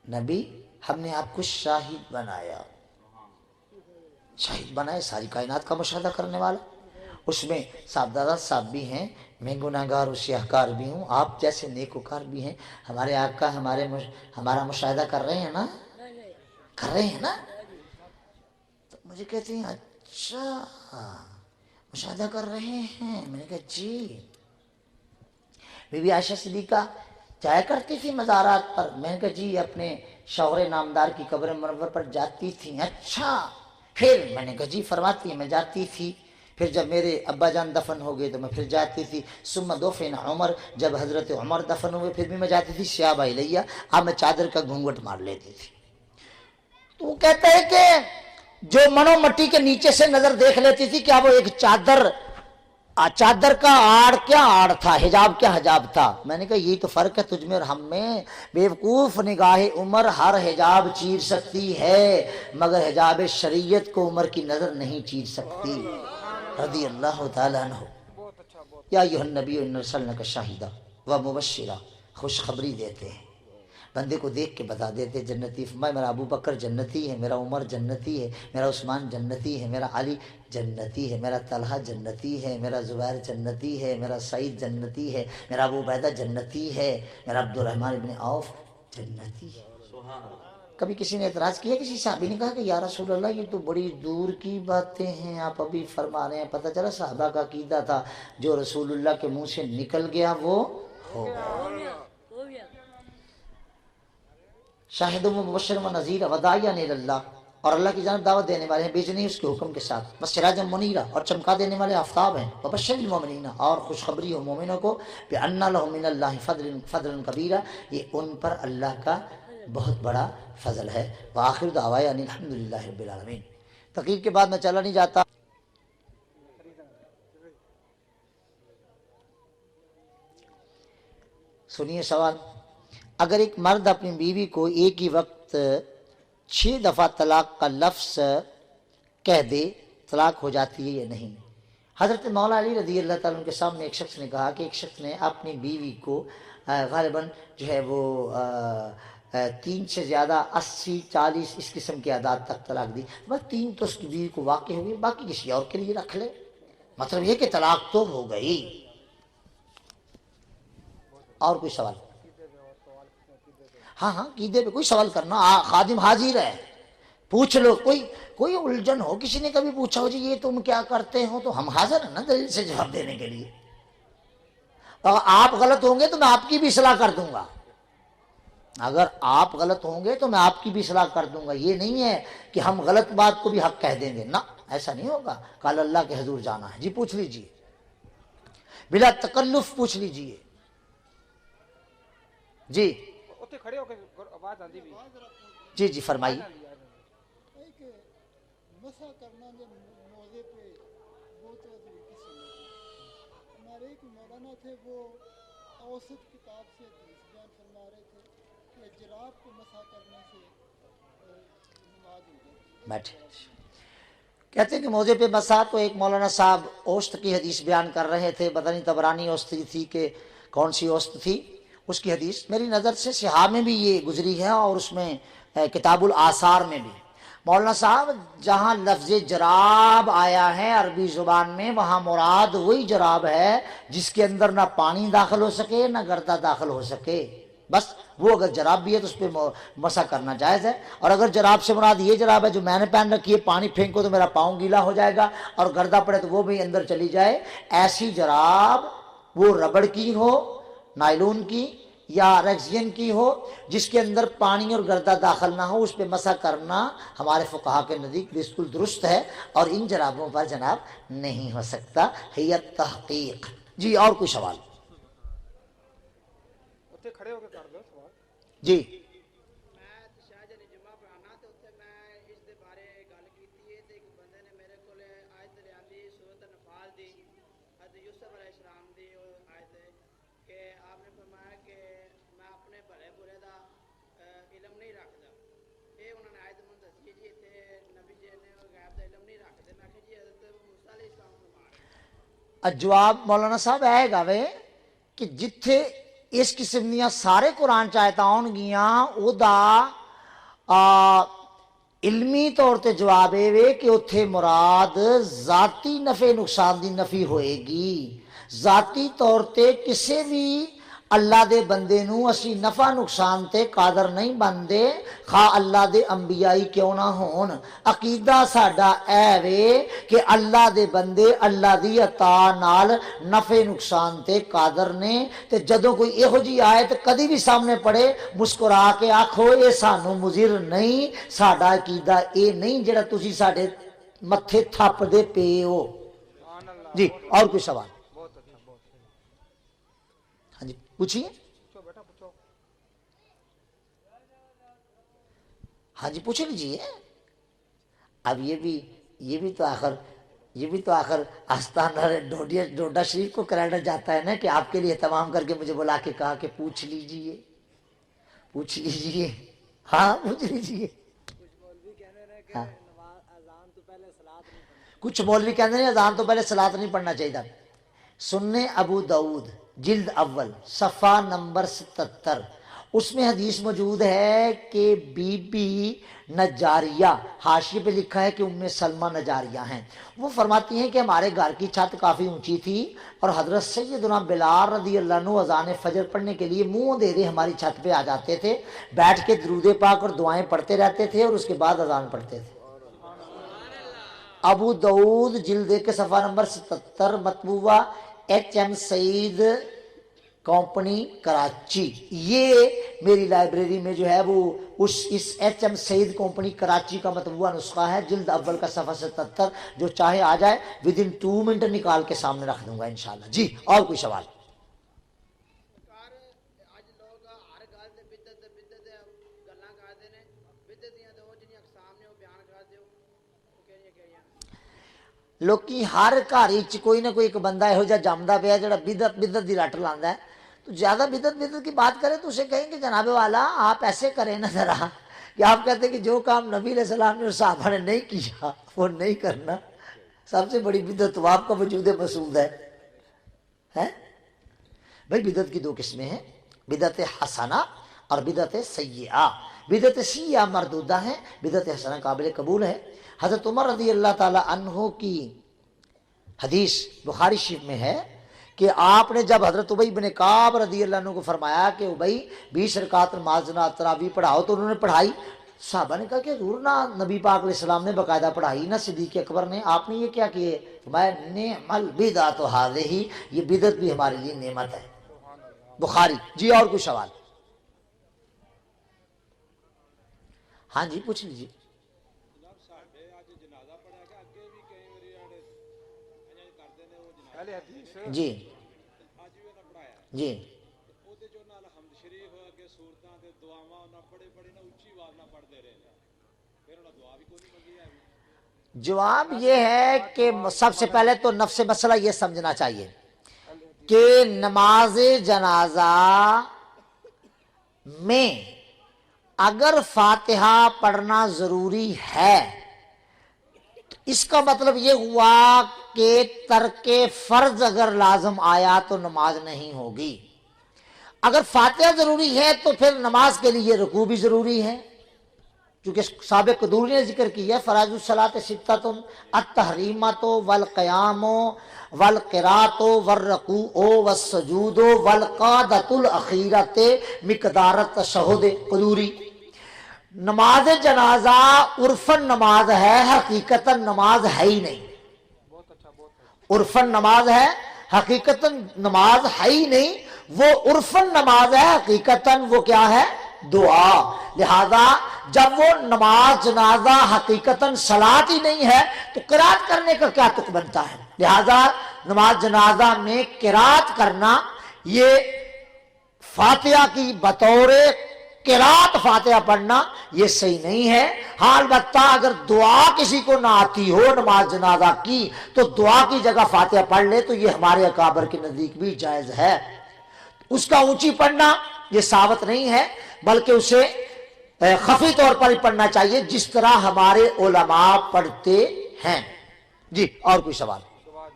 نبی ہم نے آپ کو شاہد بنایا، شاہد بنائے ساری کائنات کا مشاہدہ کرنے والا، اس میں صاحبزادہ صاحب بھی ہیں، میں گناہ گار و سیاہکار بھی ہوں، آپ جیسے نیکوکار بھی ہیں، ہمارے آقا ہمارا مشاہدہ کر رہے ہیں نا، کر رہے ہیں نا؟ تو مجھے کہتے ہیں اچھا مشاہدہ کر رہے ہیں، میں نے کہا جی۔ بی بی عائشہ صدیقہ جایا کرتی تھی مزارات پر، میں نے کہا جی اپنے شوہر نامدار کی قبر منور پر جاتی تھی، اچھا۔ پھر میں نے کہا جی فرماتی ہیں میں جاتی تھی، پھر جب میرے ابا جان دفن ہو گئے تو میں پھر جاتی تھی، ثم دفن عمر، جب حضرت عمر دفن ہوئے پھر بھی میں جاتی تھی، شیاب الیہ، اب میں چادر کا گھونگھٹ مار لیتی تھی۔ تو وہ کہتا ہے کہ جو منو مٹی کے نیچے سے نظر دیکھ لیتی تھی، کیا وہ ایک چادر کا آڑ کیا آڑ تھا، حجاب کیا حجاب تھا؟ میں نے کہا یہی تو فرق ہے تجھ میں اور ہم میں، بیوقوف نگاہ عمر ہر حجاب چیر سکتی ہے مگر حجاب شریعت کو عمر کی نظر نہیں چیر سکتی، رضی اللہ تعالیٰ عنہ۔ یا ایھا النبی انا ارسلناک شاہدا و مبشرا، خوشخبری دیتے ہیں، بندے کو دیکھ کے بتا دیتے جنتی، فرمایا میرا ابو بکر جنتی ہے، میرا عمر جنتی ہے، میرا عثمان جنتی ہے، میرا علی جنتی ہے، میرا طلحہ جنتی ہے، میرا زبیر جنتی ہے، میرا سعید جنتی ہے، میرا ابو عبیدہ جنتی ہے، میرا عبد الرحمن ابن عوف جنتی ہے۔ کبھی کسی نے اعتراض کیا، کسی صحابی نے کہا کہ یا رسول اللہ یہ تو بڑی دور کی باتیں ہیں آپ ابھی فرما رہے ہیں، پتہ چلا صحابہ کا عقیدہ تھا جو رسول اللہ کے منہ سے نکل گیا وہ ہو گیا۔ شاہد و مبشر و نذیر و داعیا الی اللہ، اور اللہ کی جانب دعوت دینے والے ہیں بیچنے اس کے حکم کے ساتھ، بس سراجا منیرا، اور چمکا دینے والے آفتاب ہیں، وبشر المؤمنین، اور خوشخبری ہو مومنوں کو، بان لهم من اللہ فضلا کبیرا، یہ ان پر اللہ کا بہت بڑا فضل ہے۔ وآخر دعوانا ان الحمد للہ رب العالمین۔ تقریر کے بعد میں چلا نہیں جاتا، سنیے سوال۔ اگر ایک مرد اپنی بیوی کو ایک ہی وقت 6 دفعہ طلاق کا لفظ کہہ دے، طلاق ہو جاتی ہے یا نہیں؟ حضرت مولا علی رضی اللہ تعالیٰ عنہ کے سامنے ایک شخص نے کہا کہ ایک شخص نے اپنی بیوی کو غالباً جو ہے وہ 3 سے زیادہ 80 40 اس قسم کی اعداد تک طلاق دی، بس 3 تو اس کی بیوی کو واقع ہوئی، باقی کسی اور کے لیے رکھ لے، مطلب یہ کہ طلاق تو ہو گئی۔ اور کوئی سوال؟ ہاں عقیدے پہ کوئی سوال کرنا، خادم حاضر ہے، پوچھ لو، کوئی الجھن ہو، کسی نے کبھی پوچھا ہو جی یہ تم کیا کرتے ہو، تو ہم حاضر ہیں نا دلیل سے جواب دینے کے لیے۔ اور آپ غلط ہوں گے تو میں آپ کی بھی اصلاح کر دوں گا، اگر آپ غلط ہوں گے تو میں آپ کی بھی اصلاح کر دوں گا، یہ نہیں ہے کہ ہم غلط بات کو بھی حق کہہ دیں گے، نہ ایسا نہیں ہوگا، کل اللہ کے حضور جانا ہے۔ جی پوچھ لیجئے، بلا تکلف پوچھ لیجئے۔ جی جی فرمائیے۔ مسا کرنا جب موضے پہ بہت عظیم قسم ہے، ہمارے ایک مولانا تھے وہ اوسط کتاب سے حدیث بیان فرما رہے تھے کہ جراب کو مسا کرنے سے نماز ہو جاتی ہے۔ بیٹھے کہتے ہیں کہ موضع پہ مسا، تو ایک مولانا صاحب اوسط کی حدیث بیان کر رہے تھے، پتہ نہیں طبرانی اوسط تھی کہ کون سی اوسط تھی، اس کی حدیث میری نظر سے صحاح میں بھی یہ گزری ہے اور اس میں کتاب الآثار میں بھی۔ مولانا صاحب جہاں لفظ جراب آیا ہے عربی زبان میں، وہاں مراد وہی جراب ہے جس کے اندر نہ پانی داخل ہو سکے نہ گردہ داخل ہو سکے، بس وہ اگر جراب بھی ہے تو اس پہ مسح کرنا جائز ہے۔ اور اگر جراب سے مراد یہ جراب ہے جو میں نے پہن رکھی ہے، پانی پھینکو تو میرا پاؤں گیلا ہو جائے گا اور گردہ پڑے تو وہ بھی اندر چلی جائے، ایسی جراب وہ ربڑ کی ہو، نائلون کی یا ریکسین کی ہو، جس کے اندر پانی اور گردہ داخل نہ ہو، اس پہ مسح کرنا ہمارے فقہا کے نزدیک بالکل درست ہے، اور ان جرابوں پر جناب نہیں ہو سکتا، ہی تحقیق۔ جی اور کوئی سوال؟ کھڑے ہو کے کر دو سوال۔ جی جواب مولانا صاحب آئے گا وے کہ جتھے اس قسم دیاں سارے قرآن چ آن گیاں او دا علمی طور تے جواب اے وے کہ اتھے مراد ذاتی نفع نقصان دی نفی ہوئے گی. ذاتی طور تے کسے بھی اللہ دے بندے نو اسی نفع نقصان تے قادر نہیں بندے خواہ اللہ دے انبیاء کیوں نہ ہون. عقیدہ ساڈا اے وے کہ اللہ دے بندے اللہ دی عطا نال نفع نقصان تے قادر نے. تے جدوں کوئی ایہو جی آیت کدی بھی سامنے پڑے مسکرا کے آکھو اے سانو مضر نہیں. ساڈا عقیدہ اے نہیں جڑا تسی ساڈے متھے تھپ دے پے ہو. جی اور کوئی سوال؟ ہاں جی پوچھیے. ہاں جی پوچھ لیجیے. اب یہ بھی تو آخر آستانہ ڈوڈا شریف کو کرانا جاتا ہے نا کہ آپ کے لیے اہتمام کر کے مجھے بلا کے کہا کہ پوچھ لیجیے. ہاں پوچھ لیجیے. کچھ مولوی کہتے ہیں اذان تو پہلے صلاۃ نہیں پڑھنا چاہیے. سننے ابو داؤد جلد اول صفحہ نمبر 77 اس میں حدیث موجود ہے کہ بی بی نجاریہ، حاشیے پہ لکھا ہے کہ ام سلمہ نجاریہ ہیں. وہ فرماتی ہیں کہ ہمارے گھر کی چھت کافی اونچی تھی اور حضرت سیدنا بلال رضی اللہ عنہ اذان فجر پڑھنے کے لیے منہ اندھیرے ہماری چھت پہ آ جاتے تھے، بیٹھ کے درود پاک اور دعائیں پڑھتے رہتے تھے اور اس کے بعد اذان پڑھتے تھے. ابو داؤد جلد کے صفحہ نمبر 77 مطبوعہ HM سعید کمپنی کراچی. یہ میری لائبریری میں جو ہے وہ اس HM سعید کمپنی کراچی کا مطبوعہ نسخہ ہے جلد اول کا صفحہ 77. جو چاہے آ جائے ودن 2 منٹ نکال کے سامنے رکھ دوں گا انشاءاللہ. جی اور کوئی سوال؟ لوکی ہر گھر کوئی نہ کوئی ایک بندہ یہو جہا جمدا پیا جڑا بدعت دی رٹ لاندا ہے. تو زیادہ بدعت کی بات کرے تو اسے کہیں کہ جناب والا آپ ایسے کریں نا ذرا کہ آپ کہتے ہیں کہ جو کام نبی علیہ السلام نے اور صحابہ نے نہیں کیا وہ نہیں کرنا. سب سے بڑی بدعت تو آپ کا وجود مسعود ہے. بھائی بدعت کی 2 قسمیں ہیں، بدعت حسنہ اور بدعت سیئہ. بدعت سیئہ مردودہ ہیں، بدعت حسنہ قابل قبول ہے. حضرت عمر رضی اللہ تعالی عنہ کی حدیث بخاری شریف میں ہے کہ آپ نے جب حضرت ابی بن کعب رضی اللہ عنہ کو فرمایا کہ ابی 20 رکعت نماز تراویح پڑھاؤ تو انہوں نے پڑھائی. صحابہ نے کہا کہ حضور نہ نبی پاک علیہ السلام نے باقاعدہ پڑھائی نہ صدیق اکبر نے، آپ نے یہ کیا کیے؟ فرمایا نعم البدعۃ ھذہ، یہ بدعت بھی ہمارے لیے نعمت ہے. بخاری. جی اور کوئی سوال؟ ہاں جی پوچھ لیجیے. جی جی جواب یہ ہے کہ سب سے پہلے تو نفس مسئلہ یہ سمجھنا چاہیے کہ نماز جنازہ میں اگر فاتحہ پڑھنا ضروری ہے اس کا مطلب یہ ہوا کہ ترک فرض اگر لازم آیا تو نماز نہیں ہوگی. اگر فاتحہ ضروری ہے تو پھر نماز کے لیے رکوع بھی ضروری ہے، کیونکہ سابق قدوری نے ذکر کیا فرائض الصلاۃ ستۃ التحریمۃ والقیام والقراءۃ والرکوع والسجود والقعدۃ الاخیرۃ مقدار التشہد قدوری. نماز جنازہ عرفاً نماز ہے، حقیقتاً نماز ہے ہی نہیں. عرفاً نماز ہے، حقیقتاً نماز ہے ہی نہیں. وہ عرفاً نماز ہے، حقیقتاً وہ کیا ہے؟ دعا. لہذا جب وہ نماز جنازہ حقیقتاً صلاۃ ہی نہیں ہے تو قرات کرنے کا کیا تک بنتا ہے؟ لہذا نماز جنازہ میں قرات کرنا یہ فاتحہ کی بطور قرات فاتحہ پڑھنا یہ صحیح نہیں ہے. ہاں البتہ اگر دعا کسی کو نہ آتی ہو نماز جنازہ کی تو دعا کی جگہ فاتحہ پڑھ لے تو یہ ہمارے اکابر کے نزدیک بھی جائز ہے. اس کا اونچی پڑھنا یہ ثابت نہیں ہے بلکہ اسے خفی طور پر ہی پڑھنا چاہیے جس طرح ہمارے علماء پڑھتے ہیں. جی اور کوئی سوال؟